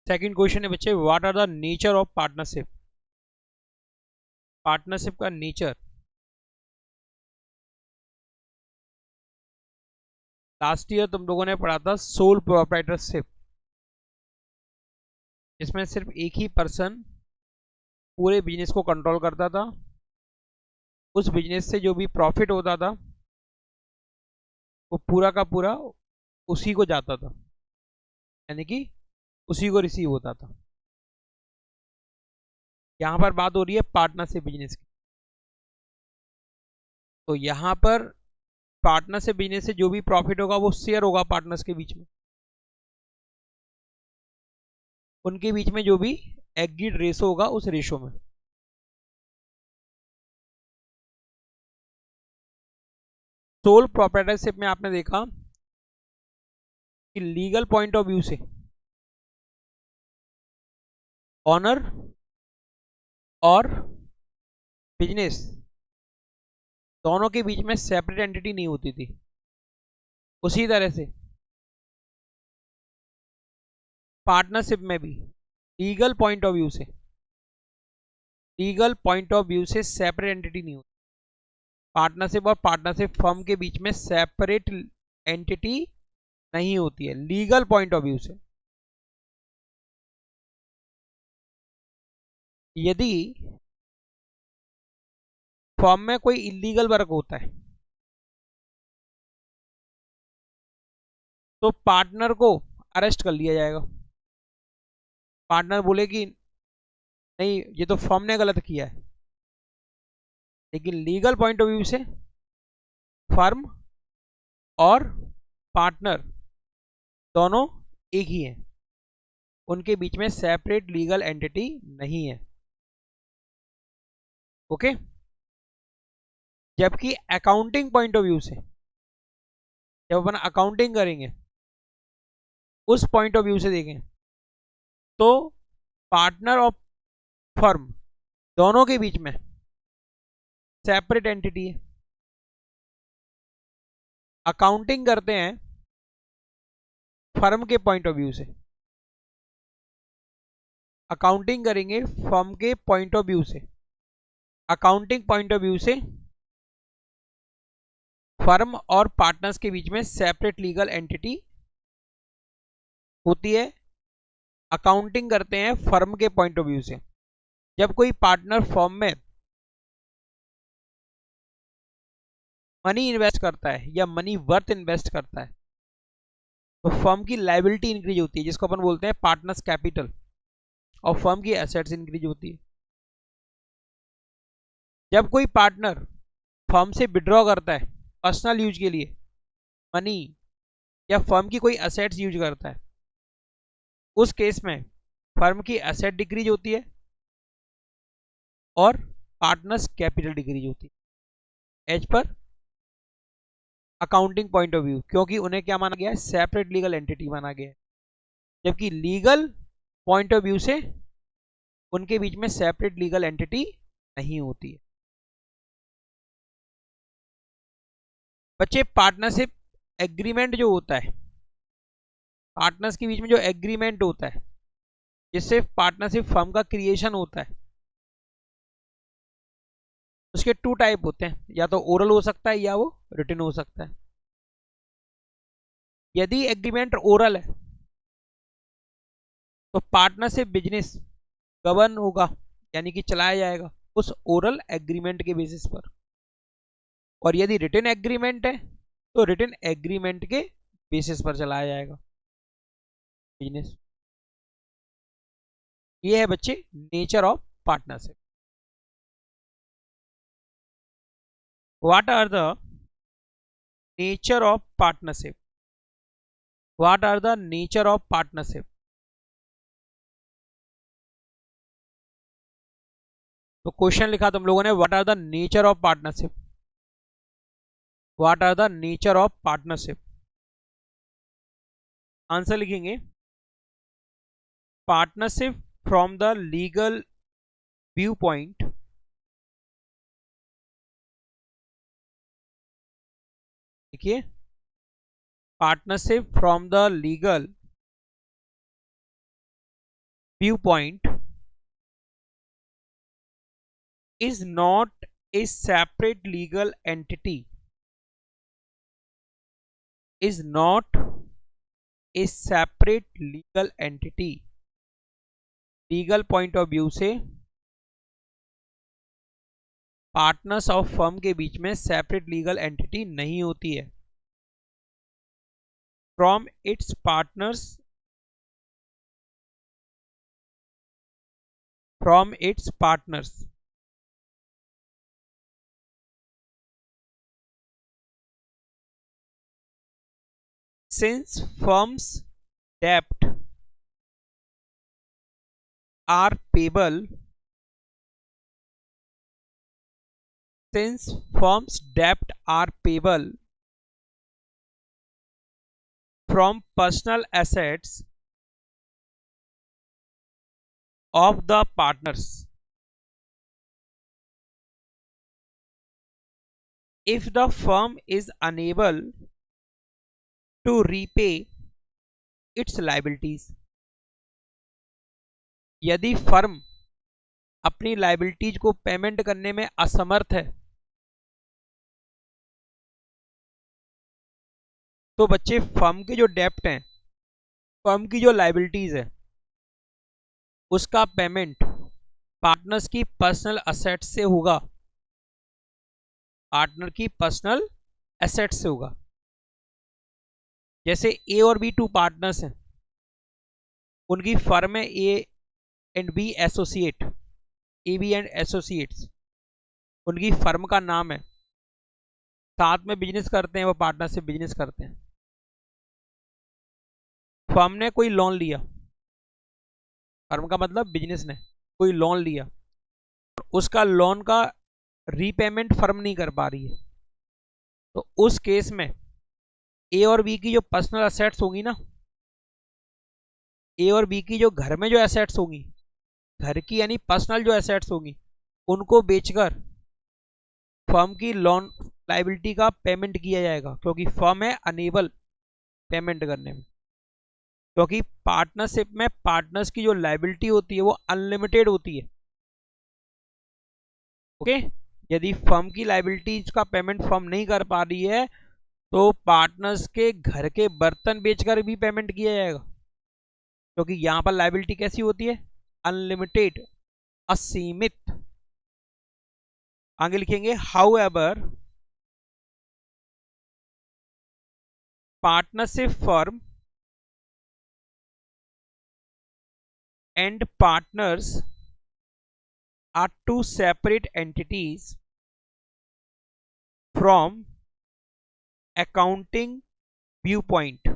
Second question है बच्चे, what are the nature of partnership. Partnership का नेचर लास्ट ईयर तुम लोगों ने पढ़ा था सोल प्रोप्राइटरशिप, जिसमें सिर्फ एक ही पर्सन पूरे बिजनेस को कंट्रोल करता था। उस बिजनेस से जो भी प्रॉफिट होता था वो पूरा का पूरा उसी को जाता था, यानी कि उसी को रिसीव होता था। यहां पर बात हो रही है पार्टनरशिप बिजनेस की। तो यहां पर पार्टनरशिप बिजनेस से जो भी प्रॉफिट होगा वो शेयर होगा पार्टनर्स के बीच में, उनके बीच में जो भी एग्रीड रेशो होगा उस रेशो में। सोल प्रोप्राइटरशिप में आपने देखा कि लीगल पॉइंट ऑफ व्यू से ऑनर और बिजनेस दोनों के बीच में सेपरेट एंटिटी नहीं होती थी। उसी तरह से पार्टनरशिप में भी लीगल पॉइंट ऑफ व्यू से सेपरेट एंटिटी नहीं होती। पार्टनरशिप और पार्टनरशिप फर्म के बीच में सेपरेट एंटिटी नहीं होती है लीगल पॉइंट ऑफ व्यू से। यदि फर्म में कोई इलीगल वर्क होता है तो पार्टनर को अरेस्ट कर लिया जाएगा। पार्टनर बोले कि नहीं, ये तो फर्म ने गलत किया है, लेकिन लीगल पॉइंट ऑफ व्यू से फर्म और पार्टनर दोनों एक ही हैं, उनके बीच में सेपरेट लीगल एंटिटी नहीं है। ओके। जबकि अकाउंटिंग पॉइंट ऑफ व्यू से जब अपन अकाउंटिंग करेंगे उस पॉइंट ऑफ व्यू से देखें तो पार्टनर और फर्म दोनों के बीच में सेपरेट एंटिटी है। अकाउंटिंग करते हैं फर्म के पॉइंट ऑफ व्यू से, अकाउंटिंग करेंगे फर्म के पॉइंट ऑफ व्यू से। अकाउंटिंग पॉइंट ऑफ व्यू से फर्म और पार्टनर्स के बीच में सेपरेट लीगल एंटिटी होती है। अकाउंटिंग करते हैं फर्म के पॉइंट ऑफ व्यू से। जब कोई पार्टनर फर्म में मनी इन्वेस्ट करता है या मनी वर्थ इन्वेस्ट करता है तो फर्म की लायबिलिटी इंक्रीज होती है, जिसको अपन बोलते हैं पार्टनर्स कैपिटल, और फर्म की एसेट्स इंक्रीज होती है। जब कोई पार्टनर फर्म से विड्रॉ करता है पर्सनल यूज के लिए मनी, या फर्म की कोई एसेट्स यूज करता है, उस केस में फर्म की एसेट डिक्रीज होती है और पार्टनर्स कैपिटल डिक्रीज होती है as per accounting point of view, क्योंकि उन्हें क्या माना गया है, सेपरेट लीगल एंटिटी माना गया है। जबकि लीगल पॉइंट ऑफ व्यू से उनके बीच में सेपरेट लीगल एंटिटी नहीं होती है। बच्चे पार्टनरशिप एग्रीमेंट जो होता है, पार्टनर्स के बीच में जो एग्रीमेंट होता है जिससे पार्टनरशिप फर्म का क्रिएशन होता है, उसके टू टाइप होते हैं, या तो ओरल हो सकता है या वो रिटन हो सकता है। यदि एग्रीमेंट ओरल है तो पार्टनरशिप बिजनेस गवर्न होगा, यानी कि चलाया जाएगा उस ओरल एग्रीमेंट के बेसिस पर। और यदि रिटन एग्रीमेंट है तो रिटन एग्रीमेंट के बेसिस पर चलाया जाएगा बिजनेस। ये है बच्चे nature of partnership. What are the nature of partnership. What are the nature of partnership. तो क्वेश्चन लिखा तुम लोगों ने, what are the nature of partnership. What are the nature of partnership. Answer लिखेंगे partnership from the legal viewpoint देखिए, partnership from the legal viewpoint is not a separate legal entity, is not a separate legal entity. Legal point of view से partners of firm के बीच में separate legal entity नहीं होती है. From its partners, from its partners, since firms debt are payable, since firms debt are payable from personal assets of the partners, if the firm is unable to repay its liabilities, यदि firm अपनी liabilities को payment करने में असमर्थ है, तो बच्चे firm के जो डेप्ट हैं, फर्म की जो लाइबिलिटीज है, उसका पेमेंट पार्टनर्स की पर्सनल असेट से होगा, पार्टनर की पर्सनल एसेट से होगा. जैसे ए और बी टू पार्टनर्स हैं, उनकी फर्म है A and B associate, A B and associates, उनकी फर्म का नाम है, साथ में बिजनेस करते हैं, वो पार्टनर से बिजनेस करते हैं. फर्म ने कोई लोन लिया, फर्म का मतलब बिजनेस ने कोई लोन लिया, उसका लोन का रीपेमेंट फर्म नहीं कर पा रही है, तो उस केस में ए और बी की जो पर्सनल एसेट्स होंगी ना, ए और बी की जो घर में जो एसेट्स होंगी, घर की यानी पर्सनल जो एसेट्स होंगी, उनको बेचकर फर्म की लोन लाइबिलिटी का पेमेंट किया जाएगा, क्योंकि फर्म है अनेबल पेमेंट करने में. क्योंकि पार्टनरशिप में पार्टनर्स की जो लाइबिलिटी होती है वो अनलिमिटेड होती है. ओके, यदि फर्म की लाइबिलिटीज का पेमेंट फर्म नहीं कर पा रही है, तो पार्टनर्स के घर के बर्तन बेचकर भी पेमेंट किया जाएगा, क्योंकि यहां पर लाइबिलिटी कैसी होती है, अनलिमिटेड, असीमित. आगे लिखेंगे how ever partnership firm and partners are two separate entities from accounting viewpoint,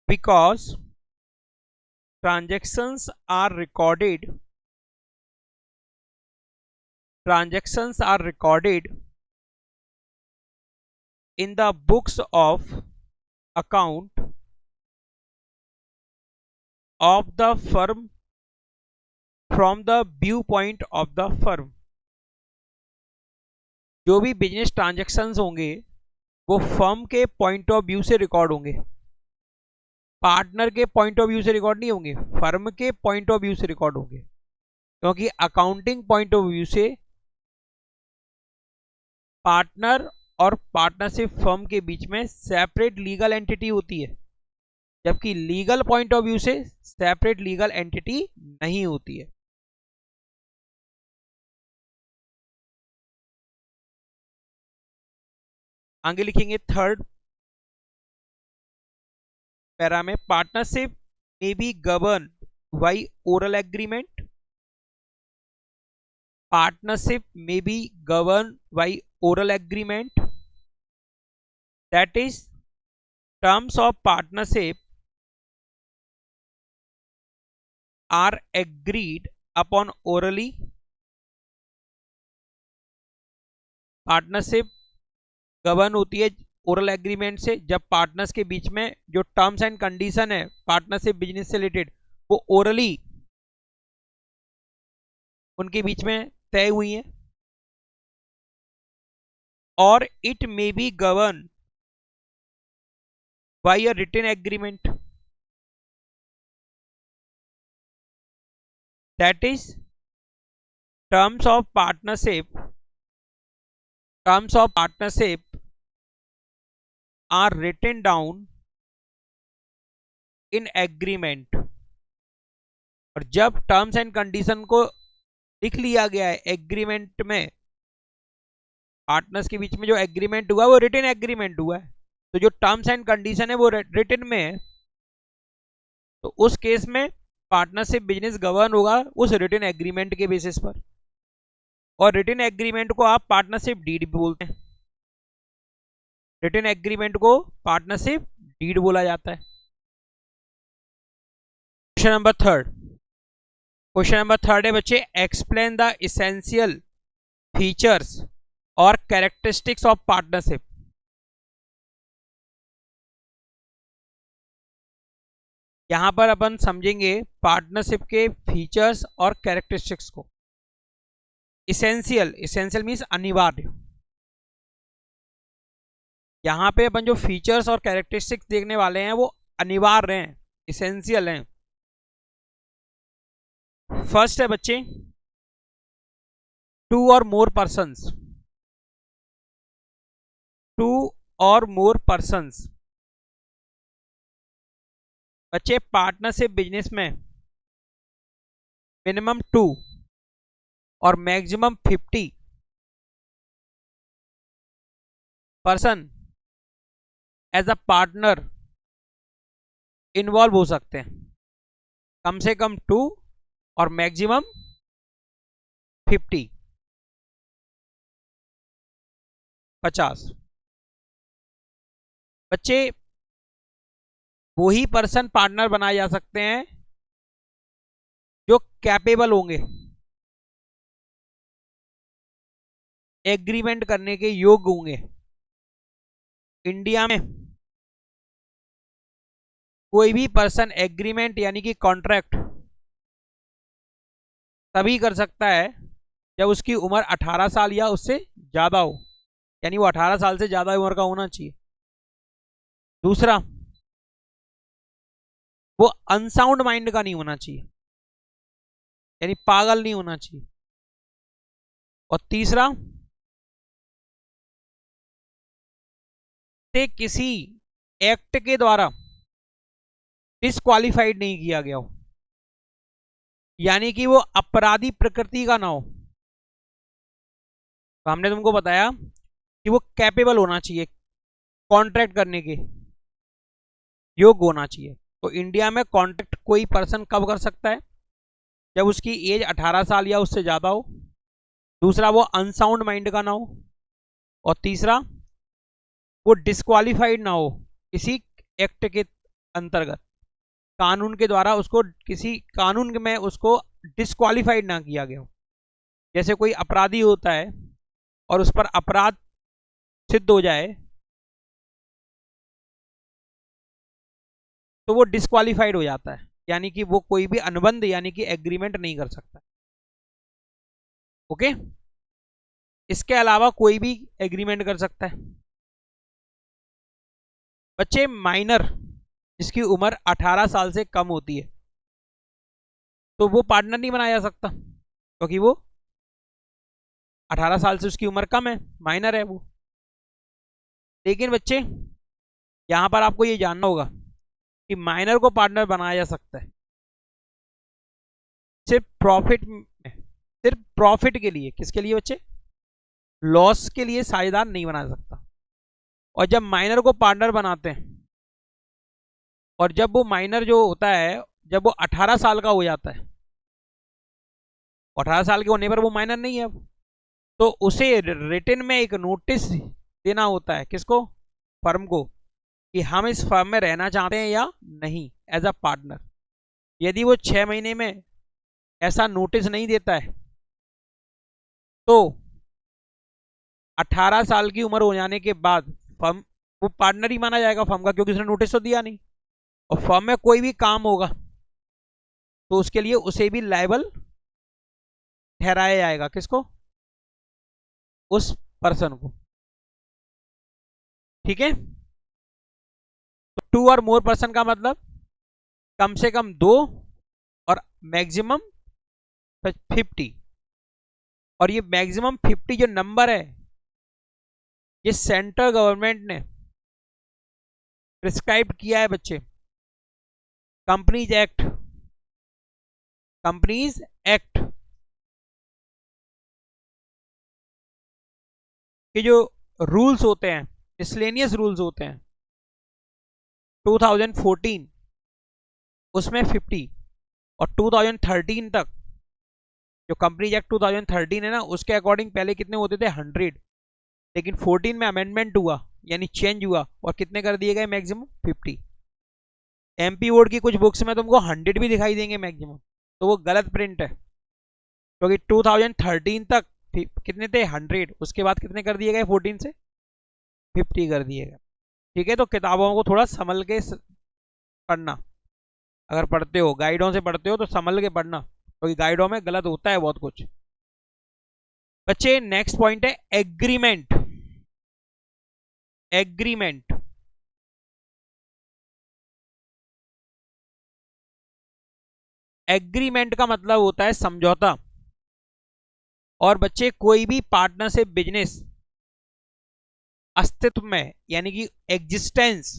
because transactions are recorded in the books of account of the firm from the viewpoint of the firm. जो भी business transactions होंगे वो firm के point of view से record होंगे, partner के point of view से record नहीं होंगे, फर्म के पॉइंट ऑफ व्यू से रिकॉर्ड होंगे. क्योंकि अकाउंटिंग पॉइंट ऑफ व्यू से पार्टनर और पार्टनरशिप फर्म के बीच में सेपरेट लीगल एंटिटी होती है, जबकि लीगल पॉइंट ऑफ व्यू से सेपरेट लीगल एंटिटी नहीं होती है. आगे लिखेंगे थर्ड पैरा में, partnership may be govern by oral agreement, partnership may be govern by oral agreement, that is terms of partnership are agreed upon orally. Partnership govern होती है oral agreement से, जब पार्टनर्स के बीच में जो टर्म्स एंड कंडीशन है partnership business से रिलेटेड वो ओरली उनके बीच में तय हुई है. और it may be govern by a written agreement, that is terms of partnership, terms of partnership are written down in agreement। और जब टर्म्स एंड कंडीशन को लिख लिया गया है एग्रीमेंट में, पार्टनर्स के बीच में जो एग्रीमेंट हुआ वो रिटन एग्रीमेंट हुआ है, तो जो टर्म्स एंड कंडीशन है वो रिटन में है, तो उस केस में पार्टनरशिप बिजनेस गवर्न होगा उस रिटन एग्रीमेंट के बेसिस पर। और रिटन एग्रीमेंट को आप पार्टनरशिप डीड भी बोलते हैं, रिटन एग्रीमेंट को पार्टनरशिप डीड बोला जाता है। क्वेश्चन नंबर थर्ड है बच्चे, एक्सप्लेन द इसेंशियल फीचर्स और कैरेक्टरिस्टिक्स ऑफ पार्टनरशिप। यहां पर अपन समझेंगे पार्टनरशिप के फीचर्स और कैरेक्टरिस्टिक्स को। इसेंशियल मीन्स अनिवार्य। यहां पे अपन जो फीचर्स और कैरेक्टरिस्टिक्स देखने वाले हैं वो अनिवार्य हैं, इसेंशियल हैं। फर्स्ट है बच्चे, 2 और मोर पर्सन्स, 2 और मोर पर्सन्स। बच्चे पार्टनरशिप बिजनेस में मिनिमम 2 और maximum 50 person as a partner involve हो सकते हैं। कम से कम 2 और मैक्सिमम 50 50। बच्चे वो ही पर्सन पार्टनर बनाए जा सकते हैं जो कैपेबल होंगे, एग्रीमेंट करने के योग्य होंगे। इंडिया में कोई भी पर्सन एग्रीमेंट यानी कि कॉन्ट्रैक्ट तभी कर सकता है जब उसकी उम्र 18 साल या उससे ज्यादा हो, यानी वो 18 साल से ज्यादा उम्र का होना चाहिए। दूसरा, वो अनसाउंड माइंड का नहीं होना चाहिए, यानी पागल नहीं होना चाहिए। और तीसरा, से किसी एक्ट के द्वारा डिस्क्वालिफाइड नहीं किया गया हो, यानी कि वो अपराधी प्रकृति का ना हो। तो हमने तुमको बताया कि वो कैपेबल होना चाहिए, कॉन्ट्रैक्ट करने के योग्य होना चाहिए। तो इंडिया में कॉन्ट्रैक्ट कोई पर्सन कब कर सकता है? जब उसकी एज 18 साल या उससे ज्यादा हो। दूसरा, वो अनसाउंड माइंड का ना हो। और तीसरा, वो डिस्क्वालिफाइड ना हो किसी एक्ट के अंतर्गत, कानून के द्वारा उसको किसी कानून में उसको डिस्क्वालिफाइड ना किया गया हो। जैसे कोई अपराधी होता है और उस पर अपराध सिद्ध हो जाए तो वो डिस्क्वालिफाइड हो जाता है, यानी कि वो कोई भी अनुबंध यानी कि एग्रीमेंट नहीं कर सकता। ओके, इसके अलावा कोई भी एग्रीमेंट कर सकता है। बच्चे माइनर जिसकी उम्र 18 साल से कम होती है तो वो पार्टनर नहीं बनाया जा सकता, क्योंकि वो 18 साल से उसकी उम्र कम है, माइनर है वो। लेकिन बच्चे यहां पर आपको ये जानना होगा कि माइनर को पार्टनर बनाया जा सकता है सिर्फ प्रॉफिट में, सिर्फ प्रॉफिट के लिए। किसके लिए बच्चे? लॉस के लिए साझेदार नहीं बना सकता। और जब माइनर को पार्टनर बनाते हैं और जब वो माइनर जो होता है जब वो 18 साल का हो जाता है, 18 साल के होने पर वो माइनर नहीं है अब, तो उसे रिटन में एक नोटिस देना होता है। किसको? फर्म को, कि हम इस फर्म में रहना चाहते हैं या नहीं एज अ पार्टनर। यदि वो 6 महीने में ऐसा नोटिस नहीं देता है तो 18 साल की उम्र हो जाने के बाद फर्म वो पार्टनर ही माना जाएगा फर्म का, क्योंकि उसने नोटिस तो दिया नहीं। और फर्म में कोई भी काम होगा तो उसके लिए उसे भी लायबल ठहराया जाएगा। किसको? उस पर्सन को। ठीक है, टू और मोर पर्सन का मतलब कम से कम 2 और मैक्सिमम 50। और ये मैक्सिमम 50 जो नंबर है ये सेंट्रल गवर्नमेंट ने प्रिस्क्राइब किया है बच्चे, कंपनीज एक्ट के जो रूल्स होते हैं, मिसलेनियस रूल्स होते हैं 2014 उसमें 50, और 2013 तक जो कंपनीज एक्ट 2013 है ना उसके अकॉर्डिंग पहले कितने होते थे 100, लेकिन 14 में अमेंडमेंट हुआ यानी चेंज हुआ और कितने कर दिए गए मैक्सिमम 50। एमपी बोर्ड की कुछ बुक्स में तुमको 100 भी दिखाई देंगे मैक्सिमम, तो वो गलत प्रिंट है, क्योंकि 2013 तक कितने थे 100, उसके बाद कितने कर दिए गए 14 से 50 कर दिए गए। ठीक है, तो किताबों को थोड़ा संभल के पढ़ना, अगर पढ़ते हो गाइडों से पढ़ते हो तो संभल के पढ़ना, क्योंकि गाइडों में गलत होता है बहुत कुछ। बच्चे नेक्स्ट पॉइंट है एग्रीमेंट। एग्रीमेंट एग्रीमेंट का मतलब होता है समझौता। और बच्चे कोई भी पार्टनरशिप बिजनेस अस्तित्व में यानी कि एग्जिस्टेंस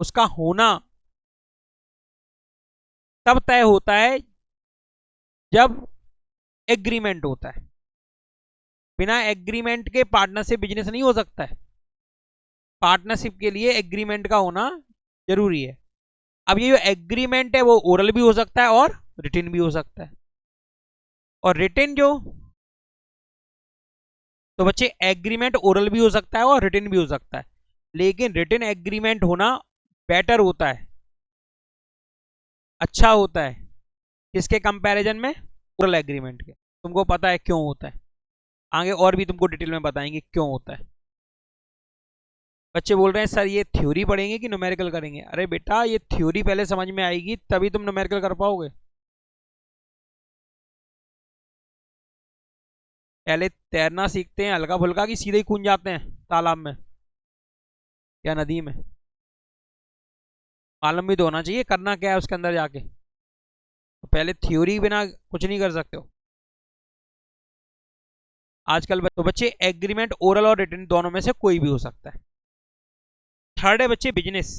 उसका होना तब तय होता है जब एग्रीमेंट होता है। बिना एग्रीमेंट के पार्टनरशिप बिजनेस नहीं हो सकता है, पार्टनरशिप के लिए एग्रीमेंट का होना जरूरी है। अब ये जो एग्रीमेंट है वो ओरल भी हो सकता है और रिटन भी हो सकता है। और रिटन जो, तो बच्चे एग्रीमेंट ओरल भी हो सकता है और रिटन भी हो सकता है, लेकिन रिटन एग्रीमेंट होना बेटर होता है, अच्छा होता है किसके कंपैरिजन में, ओरल एग्रीमेंट के। तुमको पता है क्यों होता है, आगे और भी तुमको डिटेल में बताएंगे क्यों होता है। बच्चे बोल रहे हैं सर ये थ्योरी पढ़ेंगे कि न्यूमेरिकल करेंगे। अरे बेटा ये थ्योरी पहले समझ में आएगी तभी तुम न्यूमेरिकल कर पाओगे। पहले तैरना सीखते हैं हल्का फुल्का कि सीधे ही कूद जाते हैं तालाब में या नदी में, मालूम भी तो होना चाहिए करना क्या है उसके अंदर जाके। तो पहले थ्योरी बिना कुछ नहीं कर सकते हो आजकल। तो बच्चे एग्रीमेंट ओरल और रिटन दोनों में से कोई भी हो सकता है। थर्ड है बच्चे बिजनेस।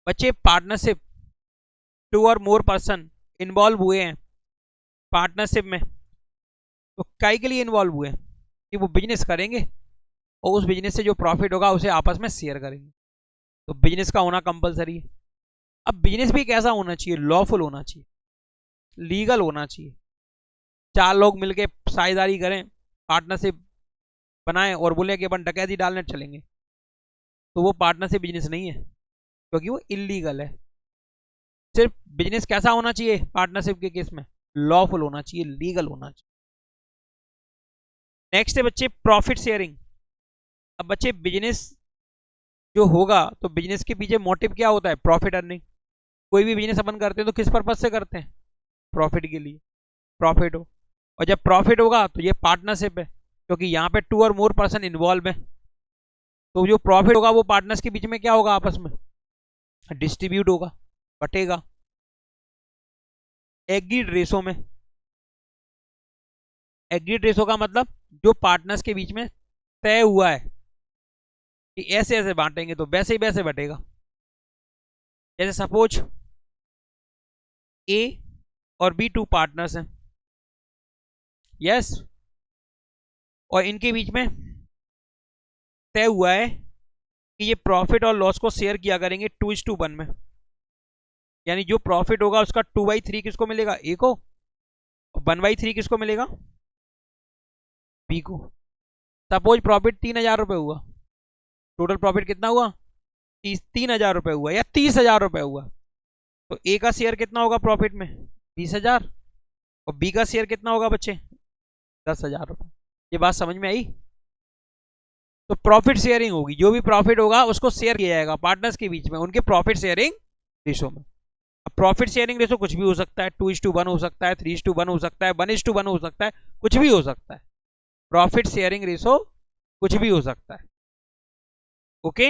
बच्चे पार्टनरशिप, टू और मोर पर्सन इन्वॉल्व हुए हैं पार्टनरशिप में, तो काय के लिए इन्वॉल्व हुए हैं कि वो बिजनेस करेंगे और उस बिजनेस से जो प्रॉफिट होगा उसे आपस में शेयर करेंगे। तो बिजनेस का होना कंपलसरी है। अब बिजनेस भी कैसा होना चाहिए, लॉफुल होना चाहिए, लीगल होना चाहिए। 4 लोग मिलके साझेदारी करें, पार्टनरशिप बनाएं और बोले कि अपन डकैती डालने चलेंगे, तो वो पार्टनरशिप बिजनेस नहीं है, क्योंकि वो इलीगल है। सिर्फ बिजनेस कैसा होना चाहिए पार्टनरशिप के केस में, लॉफुल होना चाहिए, लीगल होना चाहिए। नेक्स्ट है बच्चे प्रॉफिट शेयरिंग। अब बच्चे बिजनेस जो होगा तो बिजनेस के पीछे मोटिव क्या होता है, प्रॉफिट अर्निंग। कोई भी बिजनेस अपन करते हैं तो किस पर्पज से करते हैं, प्रॉफिट के लिए, प्रॉफिट हो। और जब प्रॉफिट होगा तो ये पार्टनरशिप है, क्योंकि यहाँ पे 2 और मोर पर्सन इन्वॉल्व है, तो जो प्रॉफिट होगा वो पार्टनर्स के बीच में क्या होगा, आपस में डिस्ट्रीब्यूट होगा, बटेगा एग्रीड रेशो में। एग्रीड रेशो का मतलब जो पार्टनर्स के बीच में तय हुआ है कि ऐसे ऐसे बांटेंगे तो वैसे ही वैसे बटेगा। जैसे सपोज ए और बी 2 पार्टनर्स हैं, यस, और इनके बीच में तय हुआ है कि ये प्रॉफिट और लॉस को शेयर किया करेंगे 2:1 में। यानी जो प्रॉफिट होगा उसका 2/3 किसको मिलेगा, ए को, और 1/3 किसको मिलेगा, बी को। सपोज प्रॉफिट 3,000 रुपये हुआ, टोटल प्रॉफिट कितना हुआ, 3,000 रुपये हुआ या 30,000 रुपये हुआ, तो ए का शेयर कितना होगा प्रॉफिट में, 20,000, और बी का शेयर कितना होगा बच्चे, 10,000 रुपये। ये बात समझ में आई। तो प्रॉफिट शेयरिंग होगी, जो भी प्रॉफिट होगा उसको शेयर किया जाएगा पार्टनर्स के बीच में उनके प्रॉफिट शेयरिंग रेशो में। अब प्रॉफिट शेयरिंग रेशो कुछ भी हो सकता है, 2:1 हो सकता है, 3:1 हो सकता है, 1:1 हो सकता है, कुछ भी हो सकता है। प्रॉफिट शेयरिंग रेशो कुछ भी हो सकता है। ओके।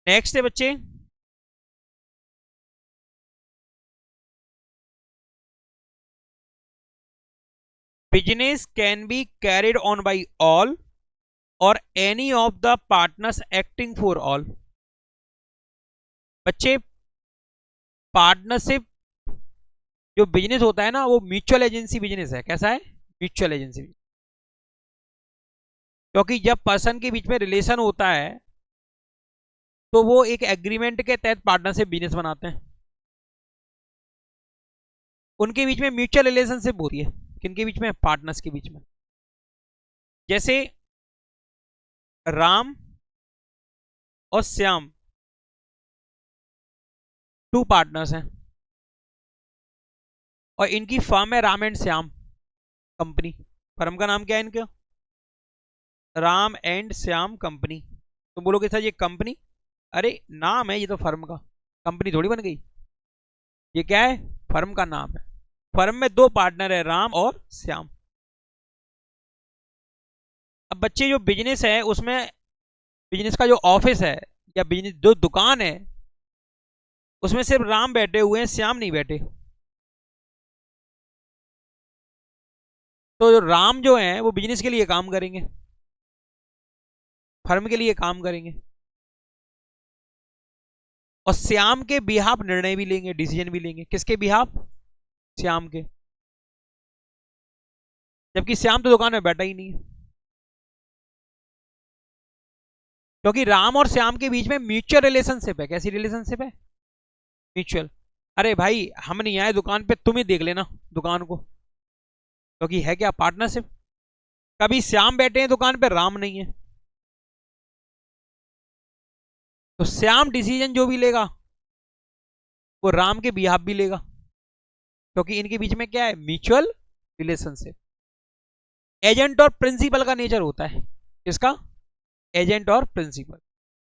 नेक्स्ट है बच्चे, business can be carried on by all or any of the partners acting for all. बच्चे, पार्टनरशिप जो बिजनेस होता है ना, वो म्यूचुअल एजेंसी बिजनेस है। कैसा है? Mutual agency. क्योंकि जब पर्सन के बीच में रिलेशन होता है तो वो एक एग्रीमेंट के तहत पार्टनरशिप बिजनेस बनाते हैं। उनके बीच में म्यूचुअल रिलेशनशिप होती है। किनके बीच में? पार्टनर्स के बीच में। जैसे राम और श्याम टू पार्टनर्स हैं और इनकी फर्म है Ram and Shyam company. Firm का नाम क्या है इनका? Ram and Shyam company. तो बोलोगे सर ये कंपनी, अरे नाम है ये तो फर्म का, कंपनी थोड़ी बन गई। ये क्या है? फर्म का नाम है। फर्म में दो पार्टनर है, राम और श्याम। अब बच्चे जो बिजनेस है उसमें, बिजनेस का जो ऑफिस है या बिजनेस जो दुकान है, उसमें सिर्फ राम बैठे हुए हैं, श्याम नहीं बैठे। तो जो राम जो है वो बिजनेस के लिए काम करेंगे, फर्म के लिए काम करेंगे, और श्याम के बिहाफ निर्णय भी लेंगे, डिसीजन भी लेंगे। किसके बिहाफ? श्याम के। जबकि श्याम तो दुकान में बैठा ही नहीं है। क्योंकि राम और श्याम के बीच में म्यूचुअल रिलेशनशिप है। कैसी रिलेशनशिप है? म्यूचुअल। अरे भाई हम नहीं आए दुकान पे, तुम ही देख लेना दुकान को। क्योंकि है क्या? पार्टनरशिप। कभी श्याम बैठे हैं दुकान पे, राम नहीं है, तो श्याम डिसीजन जो भी लेगा वो राम के बिहाफ भी लेगा। क्योंकि इनके बीच में क्या है? Mutual relationship. एजेंट और प्रिंसिपल का नेचर होता है। किसका? एजेंट और प्रिंसिपल।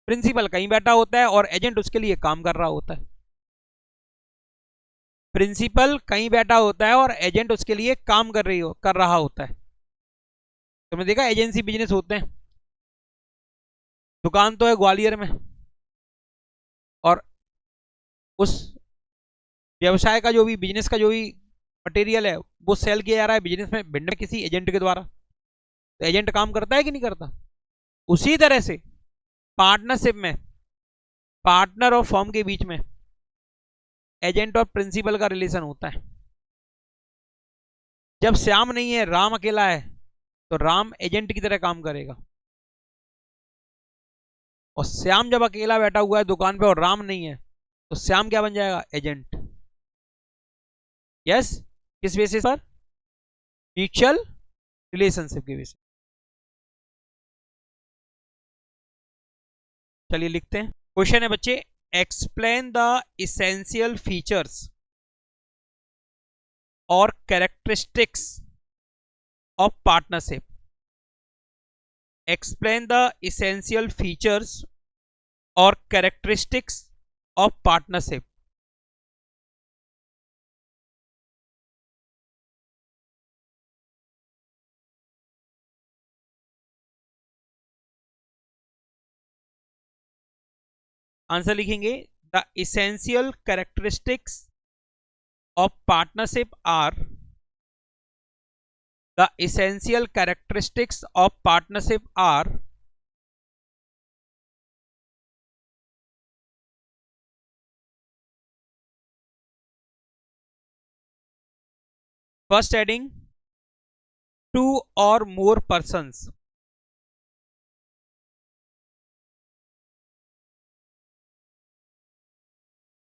प्रिंसिपल कहीं बैठा होता है और एजेंट उसके लिए काम कर रहा होता है। प्रिंसिपल कहीं बैठा होता है और एजेंट उसके लिए काम कर रहा होता है। तुमने देखा एजेंसी बिजनेस होते हैं। दुकान तो है ग्वालियर में, और उस व्यवसाय का जो भी, बिजनेस का जो भी मटेरियल है वो सेल किया जा रहा है बिजनेस में, वेंडर किसी एजेंट के द्वारा। तो एजेंट काम करता है कि नहीं करता? उसी तरह से पार्टनरशिप में पार्टनर और फर्म के बीच में एजेंट और प्रिंसिपल का रिलेशन होता है। जब श्याम नहीं है, राम अकेला है, तो राम एजेंट की तरह काम करेगा। और श्याम जब अकेला बैठा हुआ है दुकान पे और राम नहीं है, तो श्याम क्या बन जाएगा? एजेंट। यस। किस बेसिस पर? म्यूचुअल रिलेशनशिप के बेसिस। चलिए लिखते हैं। क्वेश्चन है बच्चे, एक्सप्लेन द इसेंशियल फीचर्स और characteristics of partnership. Explain the essential features और कैरेक्टरिस्टिक्स ऑफ पार्टनरशिप। आंसर लिखेंगे, the essential characteristics of partnership are, the essential characteristics of partnership are: first, adding two or more persons,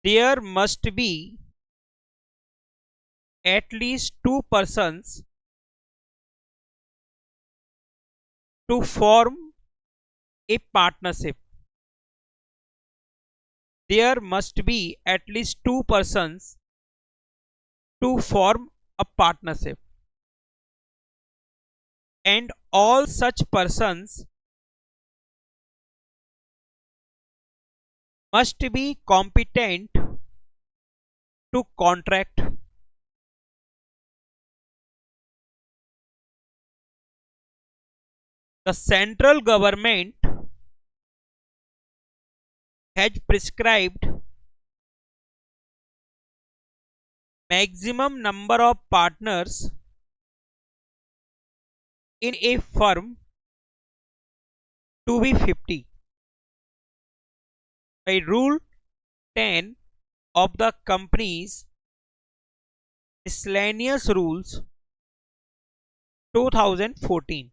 there must be at least two persons to form a partnership. There must be at least two persons to form a partnership, and all such persons must be competent to contract. The central government has prescribed maximum number of partners in a firm to be 50 by Rule 10 of the Company's Miscellaneous Rules 2014.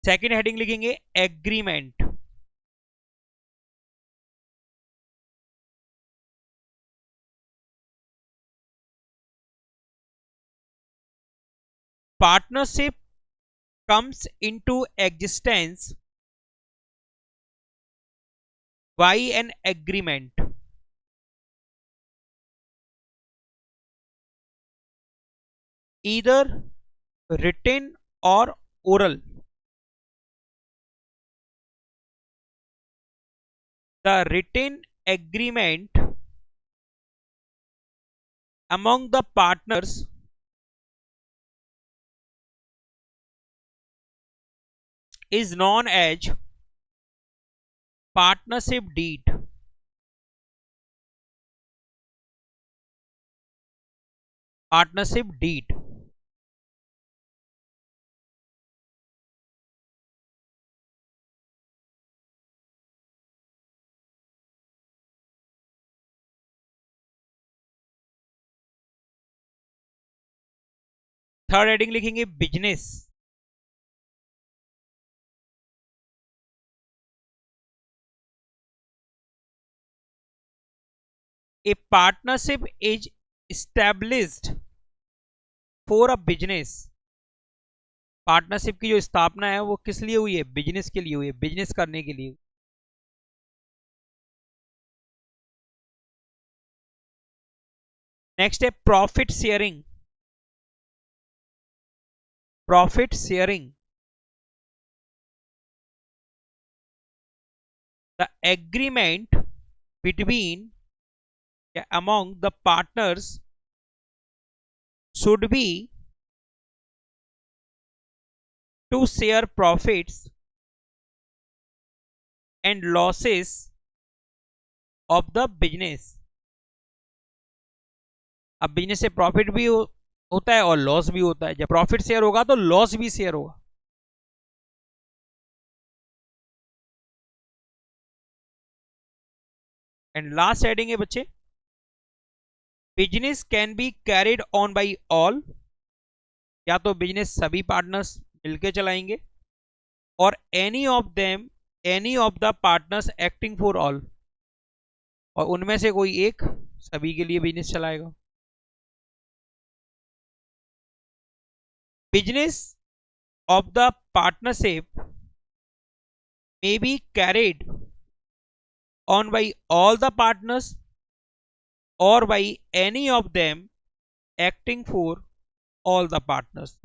Second heading लिखेंगे agreement. Partnership comes into existence by an agreement either written or oral. The written agreement among the partners is known as partnership deed. Partnership deed. Third heading लिखेंगे business. A partnership is established for a business. Partnership की जो स्थापना है वो किस लिए हुई है? बिजनेस के लिए हुई है, बिजनेस करने के लिए। नेक्स्ट है profit sharing. Profit sharing, the agreement between among the partners should be to share profits and losses of the business. अब बिजनेस से प्रॉफिट भी होता है और लॉस भी होता है। जब प्रॉफिट शेयर होगा तो लॉस भी शेयर होगा। एंड लास्ट हेडिंग है बच्चे, business can be carried on by all. या तो बिजनेस सभी पार्टनर्स मिलकर चलाएंगे, और any of the partners acting for all, और उनमें से कोई एक सभी के लिए बिजनेस चलाएगा। Business of the partnership may be carried on by all the partners or by any of them acting for all the partners.